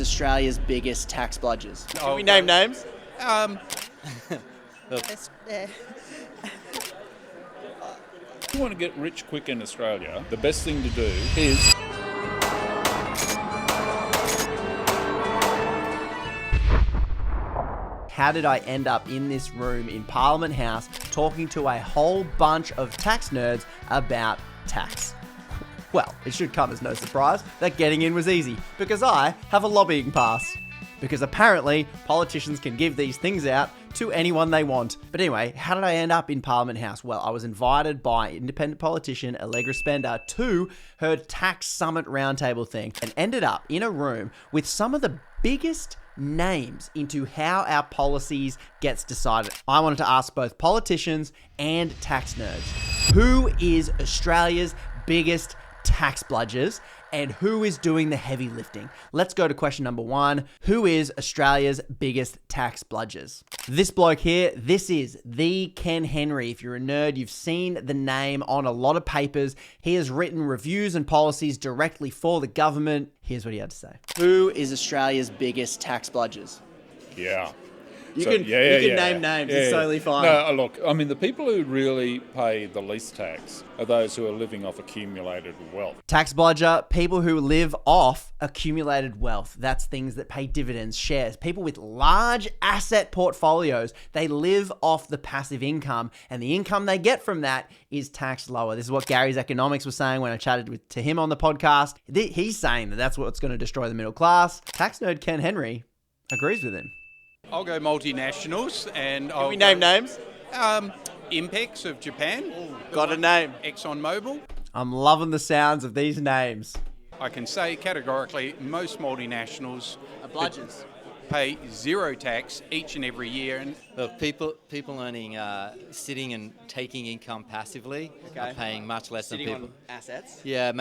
Australia's biggest tax bludgers? Can we name names? It's, If you want to get rich quick in Australia, the best thing to do is... How did I end up in this room in Parliament House talking to a whole bunch of tax nerds about tax? Well, it should come as no surprise that getting in was easy, because I have a lobbying pass. Because apparently, politicians can give these things out to anyone they want. But anyway, how did I end up in Parliament House? Well, I was invited by independent politician Allegra Spender to her tax summit roundtable thing and ended up in a room with some of the biggest names into how our policies gets decided. I wanted to ask both politicians and tax nerds, who is Australia's biggest tax bludgers and who is doing the heavy lifting? Let's go to question number one. Who is Australia's biggest tax bludgers? This bloke here, this is the Ken Henry. If you're a nerd, you've seen the name on a lot of papers. He has written reviews and policies directly for the government. Here's what he had to say. Who is Australia's biggest tax bludgers? Yeah. You can name names, it's totally fine. No, look, I mean, the people who really pay the least tax are those who are living off accumulated wealth. Tax bludger, people who live off accumulated wealth. That's things that pay dividends, shares. People with large asset portfolios, they live off the passive income, and the income they get from that is taxed lower. This is what Gary's Economics was saying when I chatted to him on the podcast. He's saying that that's what's going to destroy the middle class. Tax nerd Ken Henry agrees with him. I'll go multinationals and Can we name names? Impex of Japan. Got a name. ExxonMobil. I'm loving the sounds of these names. I can say categorically most multinationals Bludgers. pay zero tax each and every year. And Look, people earning, sitting and taking income passively are paying much less than people. Assets. Yeah,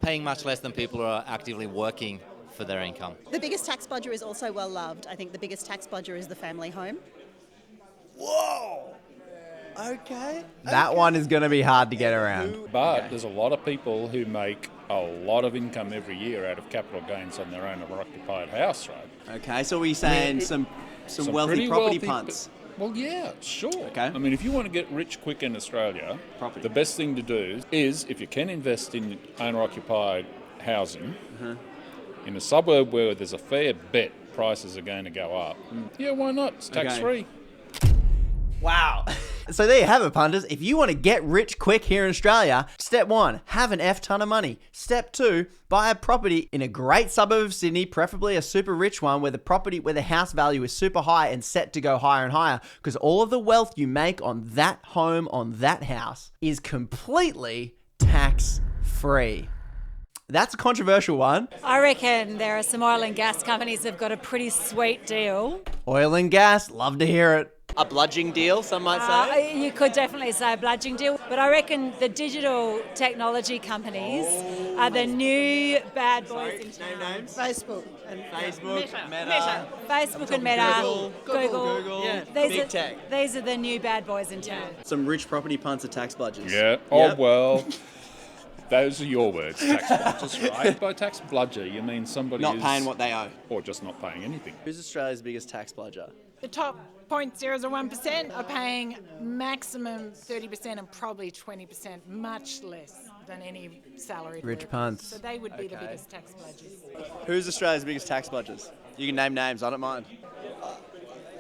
paying much less than people who are actively working for their income. the biggest tax bludger is also well loved. I think the biggest tax bludger is the family home. Whoa. Okay. That one is going to be hard to get around. But there's a lot of people who make a lot of income every year out of capital gains on their own or occupied house, right? Okay, so we're saying some wealthy pretty property wealthy punts. Well, yeah, sure. Okay. I mean, if you want to get rich quick in Australia, Property. the best thing to do is, if you can invest in owner-occupied housing, in a suburb where there's a fair bet prices are going to go up, yeah, why not? It's tax-free. Wow. So there you have it, punters. If you want to get rich quick here in Australia, step one, have an F ton of money. Step two, buy a property in a great suburb of Sydney, preferably a super rich one where the house value is super high and set to go higher and higher, because all of the wealth you make on that home, on that house, is completely tax-free. That's a controversial one. I reckon there are some oil and gas companies that have got a pretty sweet deal. Oil and gas, love to hear it. A bludging deal, some might say. You could definitely say a bludging deal, but I reckon the digital technology companies are the new bad boys in town. names? Facebook. Meta. Facebook and Meta, Google. Yeah, These big are the new bad boys in town. Some rich property punts are tax bludgers. Yeah. Oh, well, those are your words, tax bludgers, right? By tax bludger, you mean somebody Not who's... paying what they owe. Or just not paying anything. Who's Australia's biggest tax bludger? The top 0.001% are paying maximum 30% and probably 20%, much less than any salary. Rich punts. So they would be the biggest tax bludgers. Who's Australia's biggest tax bludgers? You can name names, I don't mind.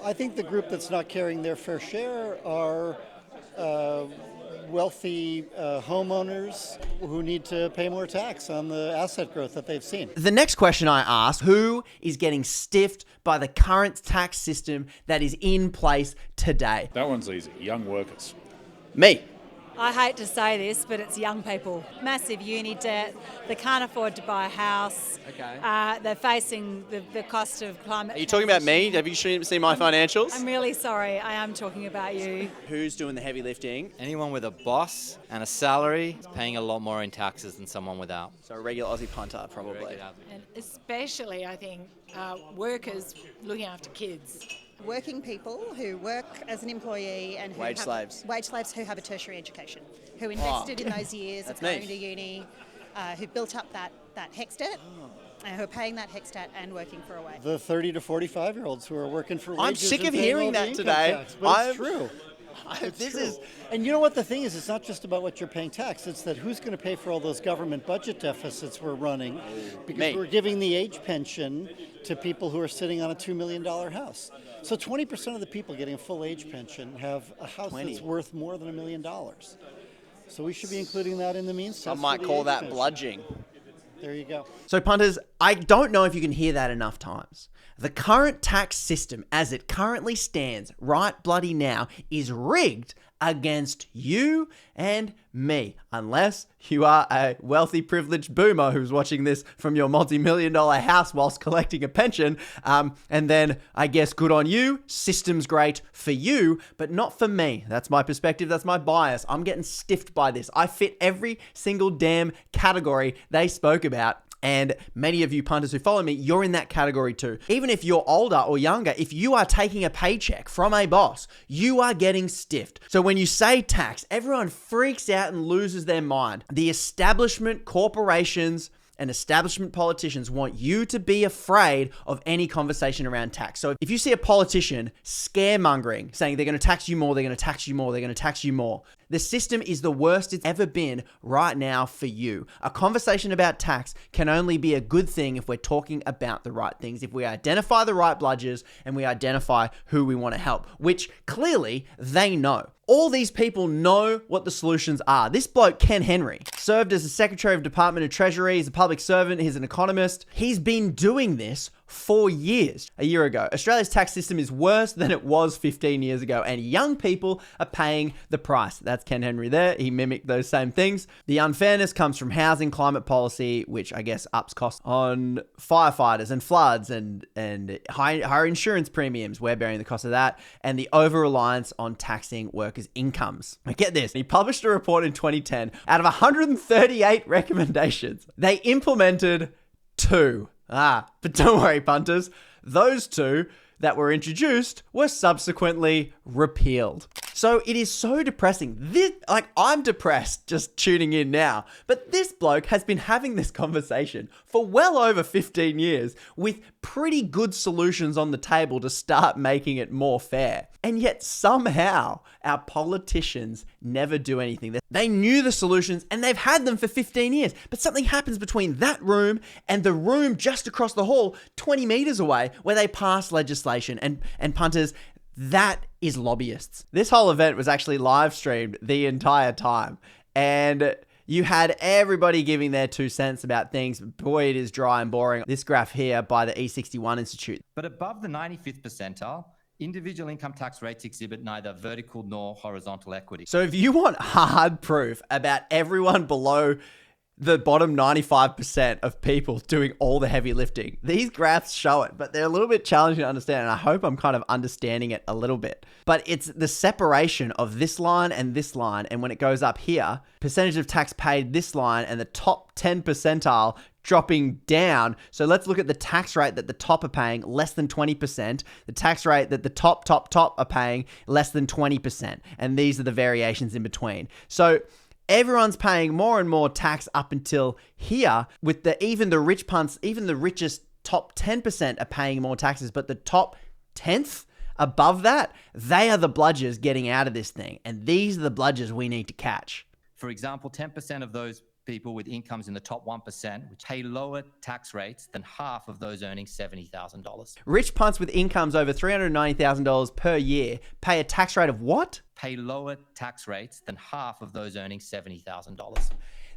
I think the group that's not carrying their fair share are wealthy homeowners who need to pay more tax on the asset growth that they've seen. The next question I asked, who is getting stiffed by the current tax system that is in place today? That one's easy. Young workers. Me. I hate to say this, but it's young people. Massive uni debt. They can't afford to buy a house. Okay. They're facing the cost of climate. Are you talking about me? Have you seen my financials? I'm really sorry. I am talking about you. Who's doing the heavy lifting? Anyone with a boss and a salary is paying a lot more in taxes than someone without. So a regular Aussie punter, probably. And especially, I think, workers looking after kids. Working people who work as an employee and who Wage slaves who have a tertiary education, who invested in those years of That's me. going to uni, who built up that HECS debt. who are paying that HECSTAT and working for a wage. The 30 to 45-year-olds who are working for wages. I'm sick and of paying hearing all the that income today. tax, but it's true. This is And you know what the thing is? It's not just about what you're paying tax. It's that who's going to pay for all those government budget deficits we're running because Me. we're giving the age pension to people who are sitting on a $2 million house. So 20% of the people getting a full age pension have a house 20. that's worth more than $1 million. So we should be including that in the means test. I for might the call age that pension. bludging. There you go. So punters, I don't know if you can hear that enough times. The current tax system as it currently stands right bloody now is rigged against you and me, unless you are a wealthy, privileged boomer who's watching this from your multi-million-dollar house whilst collecting a pension. And then I guess good on you. System's great for you, but not for me. That's my perspective. That's my bias. I'm getting stiffed by this. I fit every single damn category they spoke about. And many of you punters who follow me, you're in that category too. Even if you're older or younger, if you are taking a paycheck from a boss, you are getting stiffed. So when you say tax, everyone freaks out and loses their mind. The establishment corporations and establishment politicians want you to be afraid of any conversation around tax. So if you see a politician scaremongering, saying they're going to tax you more, they're going to tax you more, they're going to tax you more, the system is the worst it's ever been right now for you. A conversation about tax can only be a good thing if we're talking about the right things, if we identify the right bludgers and we identify who we want to help, which clearly they know. All these people know what the solutions are. This bloke, Ken Henry, served as the Secretary of Department of Treasury. He's a public servant. He's an economist. He's been doing this for years. A year ago, Australia's tax system is worse than it was 15 years ago, and young people are paying the price. That's Ken Henry there. He mimicked those same things. The unfairness comes from housing climate policy, which I guess ups costs on firefighters and floods and higher insurance premiums. We're bearing the cost of that, and the over-reliance on taxing workers' incomes. Now get this. He published a report in 2010. Out of 138 recommendations, they implemented 2. But don't worry, punters. Those 2 that were introduced were subsequently repealed. So it is so depressing. I'm depressed just tuning in now. But this bloke has been having this conversation for well over 15 years with pretty good solutions on the table to start making it more fair. And yet somehow our politicians never do anything. They knew the solutions and they've had them for 15 years. But something happens between that room and the room just across the hall, 20 meters away, where they pass legislation. And punters, that is lobbyists. This whole event was actually live streamed the entire time. And you had everybody giving their 2 cents about things. Boy, it is dry and boring. This graph here by the E61 Institute. But above the 95th percentile, individual income tax rates exhibit neither vertical nor horizontal equity. So if you want hard proof about everyone below the bottom 95% of people doing all the heavy lifting, these graphs show it, but they're a little bit challenging to understand, and I hope I'm kind of understanding it a little bit. But it's the separation of this line, and when it goes up here, percentage of tax paid this line, and the top 10 percentile dropping down. So let's look at the tax rate that the top are paying, less than 20%. The tax rate that the top are paying, less than 20%. And these are the variations in between. So everyone's paying more and more tax up until here, with even the rich punts, even the richest top 10% are paying more taxes, but the top 10th above that, they are the bludgers getting out of this thing. And these are the bludgers we need to catch. For example, 10% of those people with incomes in the top 1%, which pay lower tax rates than half of those earning $70,000. Rich punts with incomes over $390,000 per year pay a tax rate of what? Pay lower tax rates than half of those earning $70,000.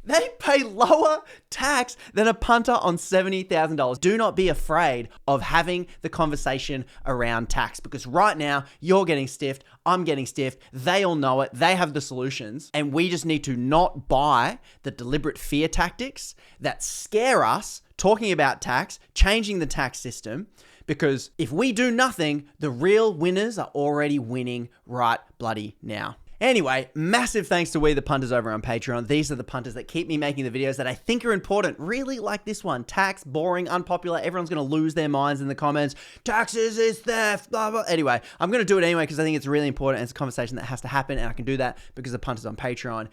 They pay lower tax than a punter on $70,000. Do not be afraid of having the conversation around tax, because right now you're getting stiffed, I'm getting stiffed, they all know it, they have the solutions, and we just need to not buy the deliberate fear tactics that scare us talking about tax, changing the tax system, because if we do nothing, the real winners are already winning right bloody now. Anyway, massive thanks to We The Punters over on Patreon. These are the punters that keep me making the videos that I think are important, really like this one. Tax, boring, unpopular, everyone's going to lose their minds in the comments. Taxes is theft, blah, blah. Anyway, I'm going to do it anyway because I think it's really important and it's a conversation that has to happen, and I can do that because the punters on Patreon.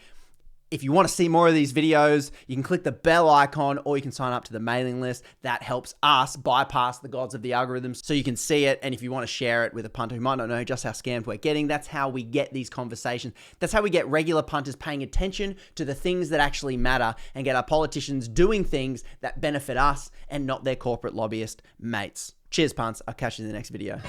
If you want to see more of these videos, you can click the bell icon or you can sign up to the mailing list. That helps us bypass the gods of the algorithms so you can see it. And if you want to share it with a punter who might not know just how scammed we're getting, that's how we get these conversations. That's how we get regular punters paying attention to the things that actually matter and get our politicians doing things that benefit us and not their corporate lobbyist mates. Cheers, punts. I'll catch you in the next video.